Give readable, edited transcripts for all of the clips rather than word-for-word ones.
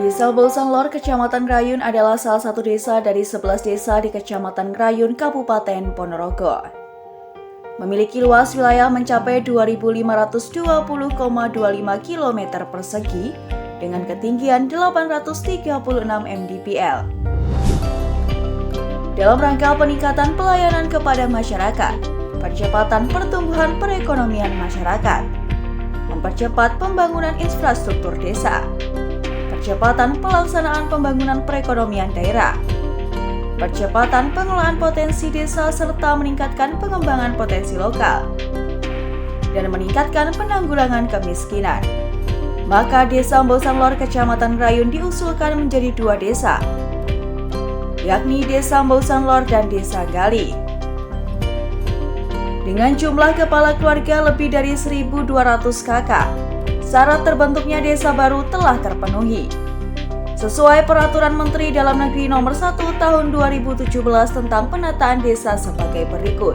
Desa Bausanlor, Kecamatan Grayun adalah salah satu desa dari 11 desa di Kecamatan Grayun, Kabupaten Ponorogo. Memiliki luas wilayah mencapai 2.520,25 km persegi dengan ketinggian 836 mdpl. Dalam rangka peningkatan pelayanan kepada masyarakat, percepatan pertumbuhan perekonomian masyarakat, mempercepat pembangunan infrastruktur desa, percepatan pelaksanaan pembangunan perekonomian daerah, percepatan pengelolaan potensi desa serta meningkatkan pengembangan potensi lokal, dan meningkatkan penanggulangan kemiskinan. Maka Desa Bausanlor Kecamatan Grayun diusulkan menjadi dua desa, yakni Desa Bausanlor dan Desa Gali. Dengan jumlah kepala keluarga lebih dari 1.200 kakak, syarat terbentuknya desa baru telah terpenuhi. Sesuai Peraturan Menteri Dalam Negeri Nomor 1 Tahun 2017 tentang penataan desa sebagai berikut.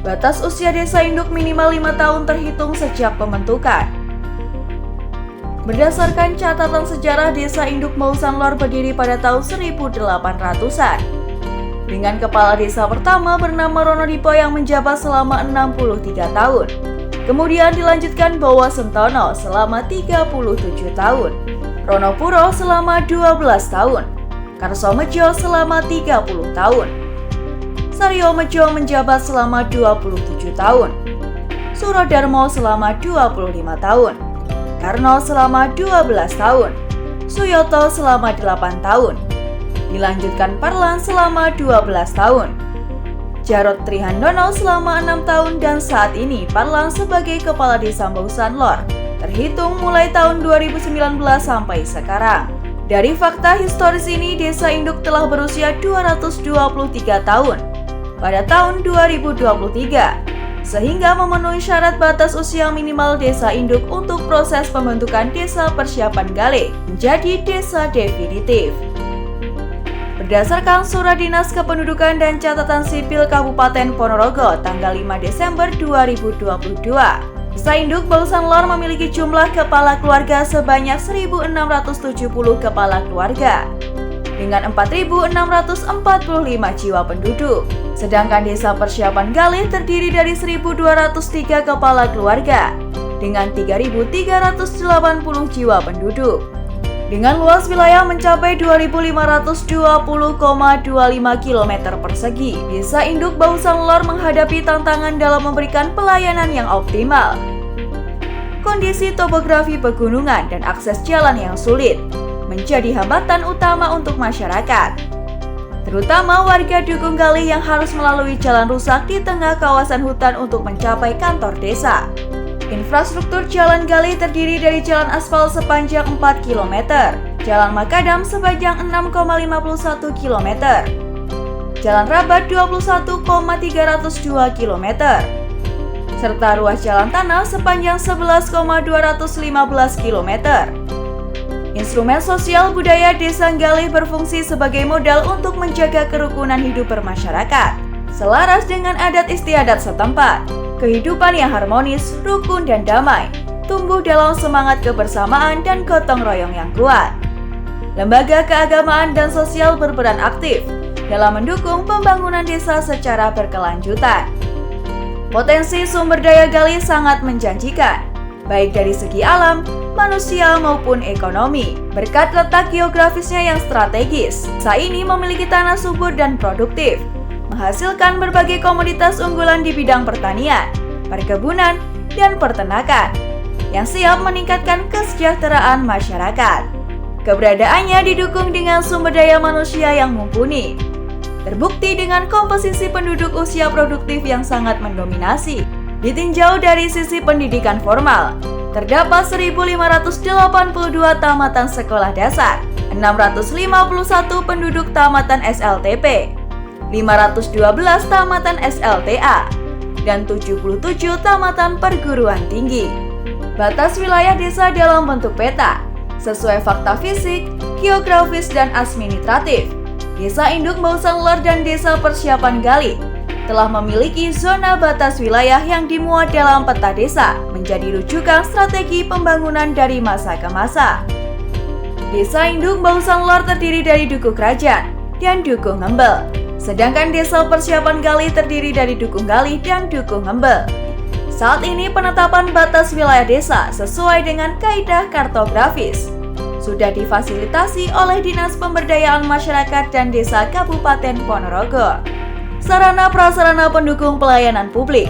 Batas usia desa induk minimal 5 tahun terhitung sejak pembentukan. Berdasarkan catatan sejarah, Desa Induk Bausanlor berdiri pada tahun 1800-an. Dengan kepala desa pertama bernama Ronodipo yang menjabat selama 63 tahun. Kemudian dilanjutkan Bowo Sentono selama 37 tahun, Ronopuro selama 12 tahun, Karsomejo selama 30 tahun, Saryomejo menjabat selama 27 tahun, Surodarmo selama 25 tahun, Karno selama 12 tahun, Suyoto selama 8 tahun, dilanjutkan Parlan selama 12 tahun, Jarot Trihandono selama 6 tahun, dan saat ini Parlan sebagai Kepala Desa Bausanlor, terhitung mulai tahun 2019 sampai sekarang. Dari fakta historis ini, Desa Induk telah berusia 223 tahun pada tahun 2023, sehingga memenuhi syarat batas usia minimal Desa Induk untuk proses pembentukan Desa Persiapan Gale menjadi desa definitif. Berdasarkan Surat Dinas Kependudukan dan Catatan Sipil Kabupaten Ponorogo tanggal 5 Desember 2022, Desa Induk Bausanlor memiliki jumlah kepala keluarga sebanyak 1.670 kepala keluarga dengan 4.645 jiwa penduduk. Sedangkan Desa Persiapan Gale terdiri dari 1.203 kepala keluarga dengan 3.380 jiwa penduduk. Dengan luas wilayah mencapai 2.520,25 km persegi, Desa Induk Bausanlor menghadapi tantangan dalam memberikan pelayanan yang optimal. Kondisi topografi pegunungan dan akses jalan yang sulit menjadi hambatan utama untuk masyarakat, terutama warga Dukung Gali yang harus melalui jalan rusak di tengah kawasan hutan untuk mencapai kantor desa. Infrastruktur Jalan Gali terdiri dari jalan aspal sepanjang 4 km, jalan makadam sepanjang 6,51 km, jalan rabat 21,302 km, serta ruas jalan tanah sepanjang 11,215 km. Instrumen sosial budaya Desa Gali berfungsi sebagai modal untuk menjaga kerukunan hidup bermasyarakat, selaras dengan adat istiadat setempat. Kehidupan yang harmonis, rukun, dan damai tumbuh dalam semangat kebersamaan dan gotong royong yang kuat. Lembaga keagamaan dan sosial berperan aktif dalam mendukung pembangunan desa secara berkelanjutan. Potensi sumber daya Gali sangat menjanjikan, baik dari segi alam, manusia, maupun ekonomi. Berkat letak geografisnya yang strategis, desa ini memiliki tanah subur dan produktif, menghasilkan berbagai komoditas unggulan di bidang pertanian, perkebunan, dan peternakan yang siap meningkatkan kesejahteraan masyarakat. Keberadaannya didukung dengan sumber daya manusia yang mumpuni, terbukti dengan komposisi penduduk usia produktif yang sangat mendominasi. Ditinjau dari sisi pendidikan formal, terdapat 1.582 tamatan sekolah dasar, 651 penduduk tamatan SLTP, 512 tamatan SLTA, dan 77 tamatan perguruan tinggi. Batas wilayah desa dalam bentuk peta, sesuai fakta fisik, geografis, dan administratif. Desa Induk Bausanlor dan Desa Persiapan Gali telah memiliki zona batas wilayah yang dimuat dalam peta desa menjadi rujukan strategi pembangunan dari masa ke masa. Desa induk Bausan Lor terdiri dari Dukuh Kerajaan dan Dukuh Ngembel, sedangkan Desa Persiapan Gali terdiri dari Dukuh Gali dan Dukuh Ngembel. Saat ini penetapan batas wilayah desa sesuai dengan kaidah kartografis sudah difasilitasi oleh Dinas Pemberdayaan Masyarakat dan Desa Kabupaten Ponorogo. Sarana prasarana pendukung pelayanan publik.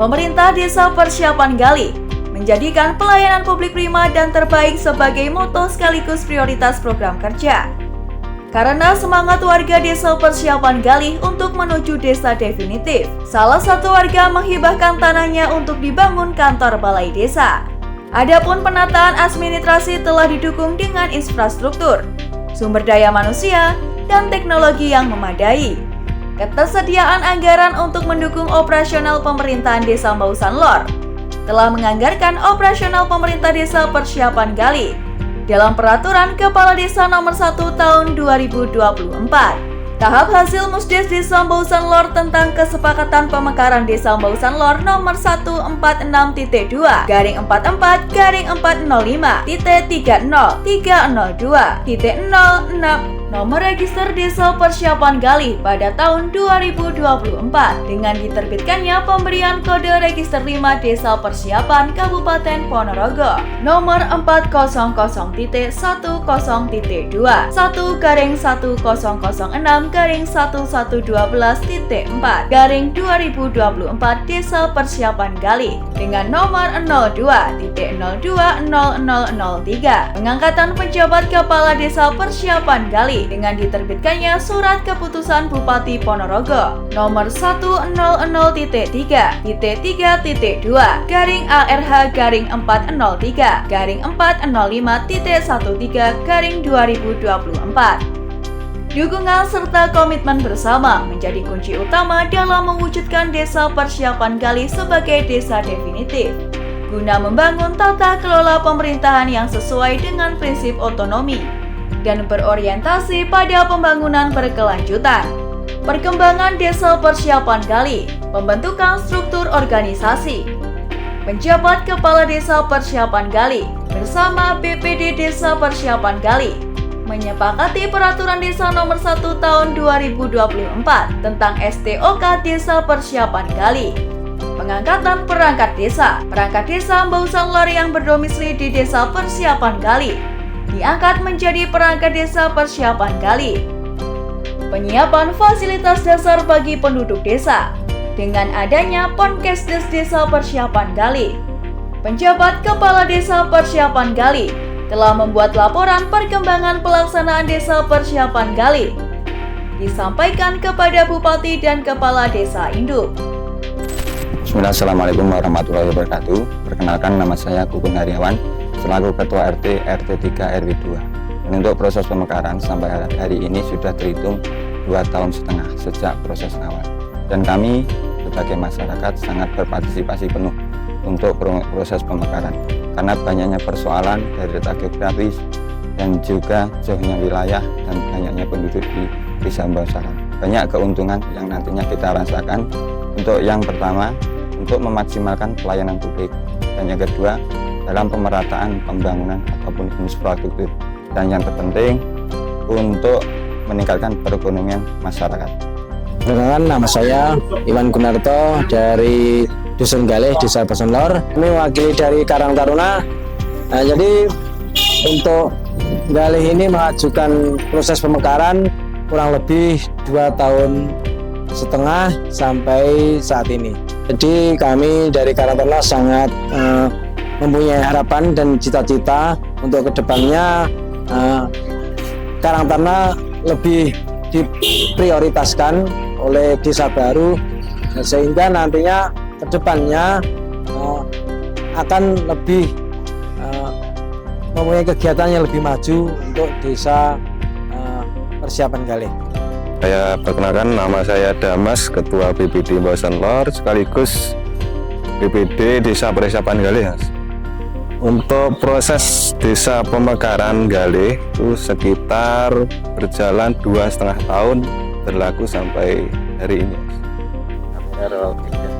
Pemerintah Desa Persiapan Gali menjadikan pelayanan publik prima dan terbaik sebagai moto sekaligus prioritas program kerja. Karena semangat warga Desa Persiapan Gali untuk menuju desa definitif, salah satu warga menghibahkan tanahnya untuk dibangun kantor balai desa. Adapun penataan administrasi telah didukung dengan infrastruktur, sumber daya manusia, dan teknologi yang memadai. Ketersediaan anggaran untuk mendukung operasional pemerintahan Desa Bausan Lor telah menganggarkan operasional pemerintah Desa Persiapan Gali dalam Peraturan Kepala Desa Nomor 1 Tahun 2024. Tahap hasil Musdes Desa Bausan Lor tentang kesepakatan pemekaran Desa Bausan Lor nomor 146.2.4405.30.302.06 nomor register Desa Persiapan Gali pada tahun 2024 dengan diterbitkannya pemberian kode register 5 Desa Persiapan Kabupaten Ponorogo nomor 400.10.2 1/1006/1112.4 Desa Persiapan Gali dengan nomor 02.02.0003 pengangkatan penjabat kepala Desa Persiapan Gali dengan diterbitkannya surat keputusan Bupati Ponorogo nomor 100.TT3/ARH-405.13/2024. Dukungan serta komitmen bersama menjadi kunci utama dalam mewujudkan Desa Persiapan Gali sebagai desa definitif, guna membangun tata kelola pemerintahan yang sesuai dengan prinsip otonomi dan berorientasi pada pembangunan berkelanjutan. Perkembangan Desa Persiapan Gali, pembentukan struktur organisasi. Penjabat Kepala Desa Persiapan Gali bersama BPD Desa Persiapan Gali menyepakati Peraturan Desa Nomor 1 Tahun 2024 tentang STOK Desa Persiapan Gali. Pengangkatan perangkat desa Bausan Lor yang berdomisili di Desa Persiapan Gali diangkat menjadi perangkat Desa Persiapan Gali. Penyiapan fasilitas dasar bagi penduduk desa dengan adanya Ponkesdes Desa Persiapan Gali. Penjabat Kepala Desa Persiapan Gali telah membuat laporan perkembangan pelaksanaan Desa Persiapan Gali disampaikan kepada Bupati dan Kepala Desa Induk. Assalamualaikum warahmatullahi wabarakatuh. Perkenalkan, nama saya Kukun Hariawan selaku Ketua RT 3 RW 2. Dan untuk proses pemekaran sampai hari ini sudah terhitung 2,5 tahun sejak proses awal. Dan kami sebagai masyarakat sangat berpartisipasi penuh untuk proses pemekaran karena banyaknya persoalan dari letak geografis dan juga jauhnya wilayah dan banyaknya penduduk di Desa Bausan Lor. Banyak keuntungan yang nantinya kita rasakan. Untuk yang pertama, untuk memaksimalkan pelayanan publik, dan yang kedua dalam pemerataan pembangunan ataupun infrastruktur, dan yang terpenting untuk meningkatkan perekonomian masyarakat. Perkenalkan, nama saya Iwan Gunarto dari Dusun Galih, Desa Bausan Lor. Kami mewakili dari Karang Taruna. Jadi untuk Galih ini mengajukan proses pemekaran kurang lebih 2,5 tahun sampai saat ini. Jadi kami dari Karang Taruna sangat mempunyai harapan dan cita-cita untuk kedepannya Karang Taruna lebih diprioritaskan oleh desa baru, sehingga nantinya kedepannya akan lebih mempunyai kegiatan yang lebih maju untuk Desa Persiapan Gali. Saya perkenalkan, nama saya Damas, Ketua BPD Bausan Lor sekaligus BPD Desa Persiapan Gali. Untuk proses desa pemekaran Gali itu sekitar berjalan 2,5 tahun berlaku sampai hari ini. secara objektif?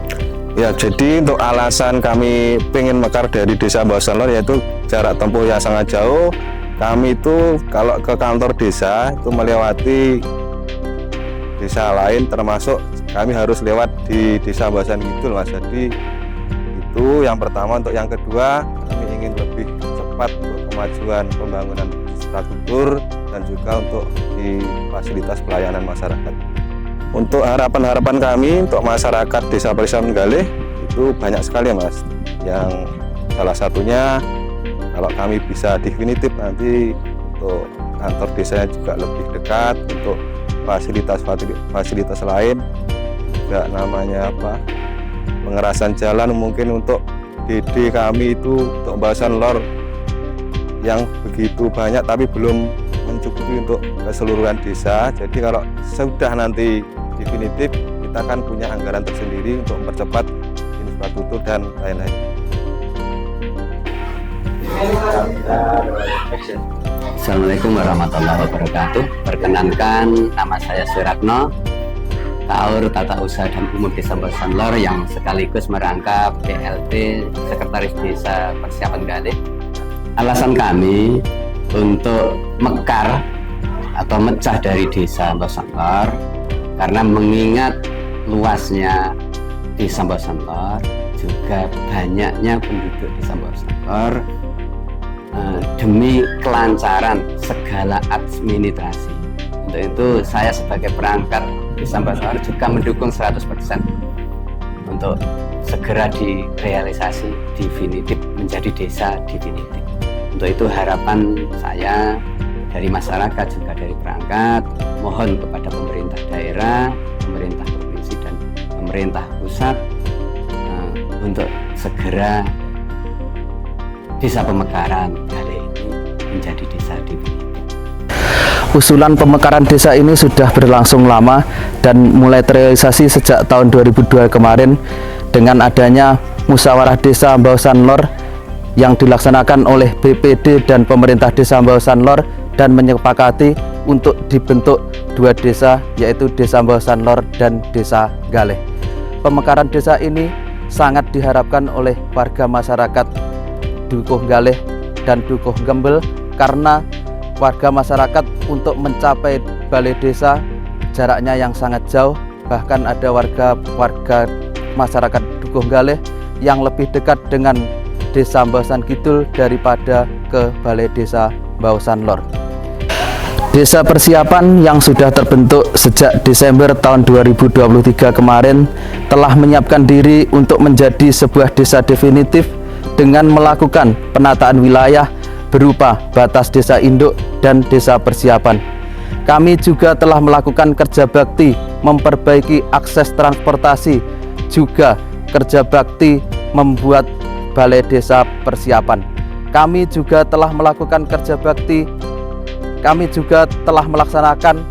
Ya, jadi untuk alasan kami pengen mekar dari Desa Mbaosan Lor yaitu jarak tempuh yang sangat jauh. Kami itu kalau ke kantor desa itu melewati desa lain, termasuk kami harus lewat di Desa Mbaosan Kidul, Mas. Jadi itu yang pertama. Untuk yang kedua, kami ingin lebih cepat untuk kemajuan pembangunan infrastruktur dan juga untuk di fasilitas pelayanan masyarakat. Untuk harapan-harapan kami untuk masyarakat Desa Persiapan Galih itu banyak sekali, Mas. Yang salah satunya kalau kami bisa definitif nanti untuk kantor desanya juga lebih dekat, untuk fasilitas lain juga namanya pengerasan jalan mungkin untuk DD kami itu untuk Mbaosan Lor yang begitu banyak tapi belum mencukupi untuk keseluruhan desa. Jadi kalau sudah nanti definitif kita akan punya anggaran tersendiri untuk mempercepat infrastruktur dan lain-lain. Assalamualaikum warahmatullahi wabarakatuh. Perkenankan, nama saya Suratno, Kaur Tata Usaha dan Umum Desa Mbaosan Lor yang sekaligus merangkap PLT Sekretaris Desa Persiapan Galih. Alasan kami untuk mekar atau mecah dari Desa Mbaosan Lor karena mengingat luasnya Desa Mbaosan Lor, juga banyaknya penduduk Desa Mbaosan Lor, demi kelancaran segala administrasi. Untuk itu saya sebagai perangkat Desa Mbaosan Lor juga mendukung 100% untuk segera direalisasi definitif menjadi desa definitif. Untuk itu harapan saya dari masyarakat juga dari perangkat, mohon kepada pemerintah daerah, pemerintah provinsi dan pemerintah pusat untuk segera Desa Pemekaran Galih ini menjadi desa definitif. Usulan pemekaran desa ini sudah berlangsung lama dan mulai terrealisasi sejak tahun 2002 kemarin dengan adanya musyawarah Desa Mbaosan Lor yang dilaksanakan oleh BPD dan pemerintah Desa Mbaosan Lor dan menyepakati untuk dibentuk dua desa, yaitu Desa Mbaosan Lor dan Desa Galih. Pemekaran desa ini sangat diharapkan oleh warga masyarakat Dukuh Galih dan Dukuh Gembel karena warga masyarakat untuk mencapai balai desa jaraknya yang sangat jauh, bahkan ada warga masyarakat Dukuh Galih yang lebih dekat dengan Desa Mbaosan Kidul daripada ke balai Desa Mbaosan Lor. Desa Persiapan yang sudah terbentuk sejak Desember tahun 2023 kemarin telah menyiapkan diri untuk menjadi sebuah desa definitif dengan melakukan penataan wilayah berupa batas desa induk dan desa persiapan. Kami juga telah melakukan kerja bakti memperbaiki akses transportasi, juga kerja bakti membuat balai desa persiapan. Kami juga telah melakukan kerja bakti, kami juga telah melaksanakan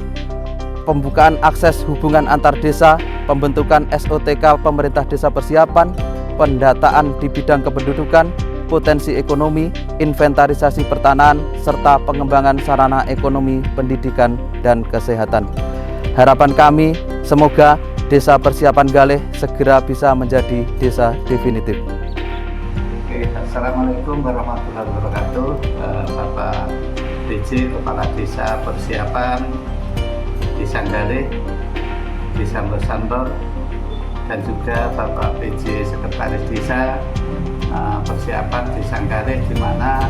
pembukaan akses hubungan antar desa, pembentukan SOTK pemerintah desa persiapan, pendataan di bidang kependudukan, potensi ekonomi, inventarisasi pertanahan, serta pengembangan sarana ekonomi, pendidikan, dan kesehatan. Harapan kami semoga Desa Persiapan Galih segera bisa menjadi desa definitif. Assalamualaikum warahmatullahi wabarakatuh. Bapak PJ Kepala Desa Persiapan Desa Galih, Desa Mbaosan Lor, dan juga Bapak PJ Sekretaris Desa Persiapan Desa Galih, di mana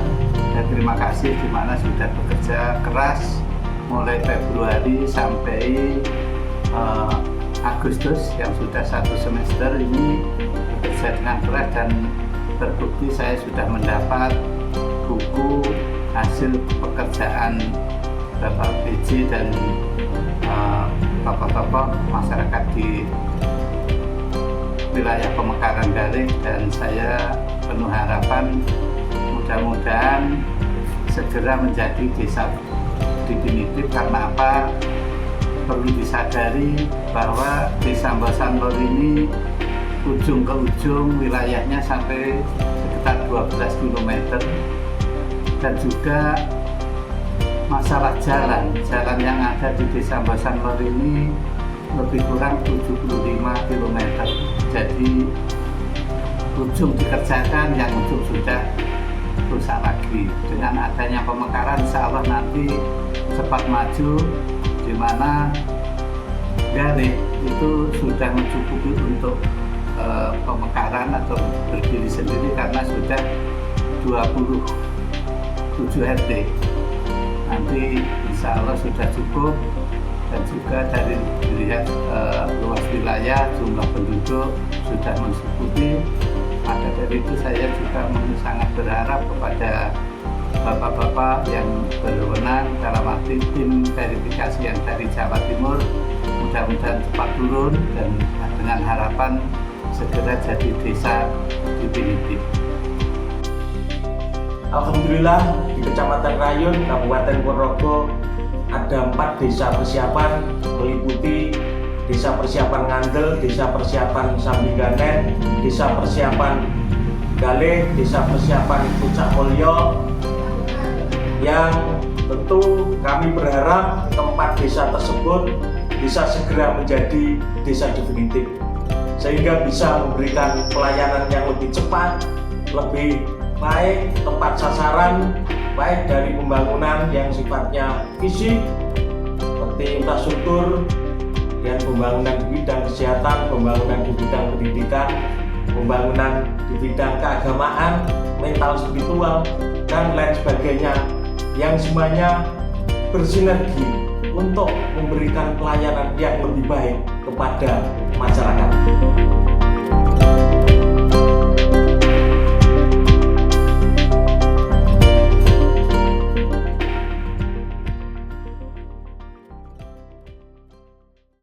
terima kasih di mana sudah bekerja keras mulai Februari sampai Agustus yang sudah 1 semester ini bekerja dengan keras, dan terbukti saya sudah mendapat buku hasil pekerjaan Bapak PJ dan tokoh-tokoh masyarakat di wilayah Pemekaran Galih, dan saya penuh harapan mudah-mudahan segera menjadi desa definitif. Karena apa? Perlu disadari bahwa Desa Mbaosan Lor ini ujung ke ujung wilayahnya sampai sekitar 12 km, dan juga masalah jalan yang ada di Desa Mbaosan Lor ini lebih kurang 75 km. Jadi ujung dikerjakan, yang ujung sudah rusak lagi. Dengan adanya pemekaran, insya Allah nanti cepat maju, di mana Galih itu sudah mencukupi untuk pemekaran atau berdiri sendiri karena sudah 27 RT. Nanti insya Allah sudah cukup, dan juga dari dilihat luas wilayah, jumlah penduduk sudah mencukupi. Maka dari itu saya juga sangat berharap kepada bapak-bapak yang berwenang dalam arti tim verifikasi yang dari Jawa Timur, mudah-mudahan cepat turun dan dengan harapan segera jadi desa definitif. Alhamdulillah di Kecamatan Rayun, Kabupaten Ponorogo ada 4 desa persiapan, meliputi desa persiapan Ngandel, desa persiapan Sambingganen, desa persiapan Galih, desa persiapan Pucak Mulyo, yang tentu kami berharap keempat desa tersebut bisa segera menjadi desa definitif sehingga bisa memberikan pelayanan yang lebih cepat, lebih baik, tepat sasaran, baik dari pembangunan yang sifatnya fisik seperti infrastruktur, dan pembangunan di bidang kesehatan, pembangunan di bidang pendidikan, pembangunan di bidang keagamaan, mental spiritual, dan lain sebagainya, yang semuanya bersinergi untuk memberikan pelayanan yang lebih baik kepada